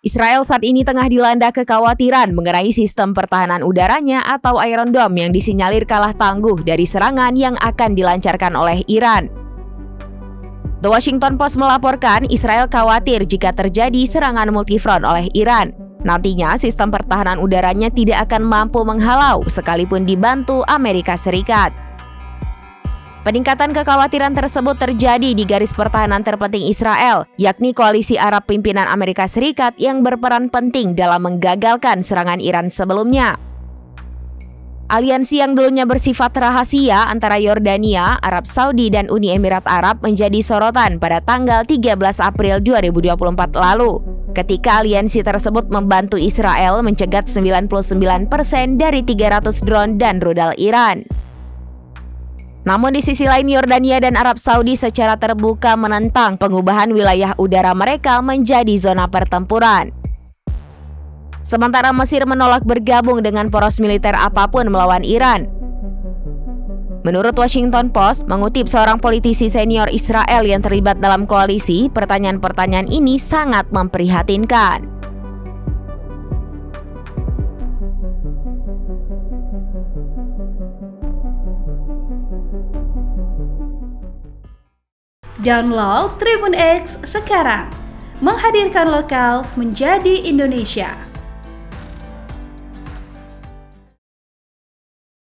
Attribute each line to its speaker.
Speaker 1: Israel saat ini tengah dilanda kekhawatiran mengenai sistem pertahanan udaranya atau Iron Dome yang disinyalir kalah tangguh dari serangan yang akan dilancarkan oleh Iran. The Washington Post melaporkan Israel khawatir jika terjadi serangan multifront oleh Iran. Nantinya sistem pertahanan udaranya tidak akan mampu menghalau sekalipun dibantu Amerika Serikat. Peningkatan kekhawatiran tersebut terjadi di garis pertahanan terpenting Israel, yakni koalisi Arab pimpinan Amerika Serikat yang berperan penting dalam menggagalkan serangan Iran sebelumnya. Aliansi yang dulunya bersifat rahasia antara Yordania, Arab Saudi, dan Uni Emirat Arab menjadi sorotan pada tanggal 13 April 2024 lalu, ketika aliansi tersebut membantu Israel mencegat 99% dari 300 drone dan rudal Iran. Namun di sisi lain Yordania dan Arab Saudi secara terbuka menentang pengubahan wilayah udara mereka menjadi zona pertempuran. Sementara Mesir menolak bergabung dengan poros militer apapun melawan Iran. Menurut Washington Post, mengutip seorang politisi senior Israel yang terlibat dalam koalisi, pertanyaan-pertanyaan ini sangat memprihatinkan.
Speaker 2: Download Tribun X sekarang, menghadirkan lokal menjadi Indonesia.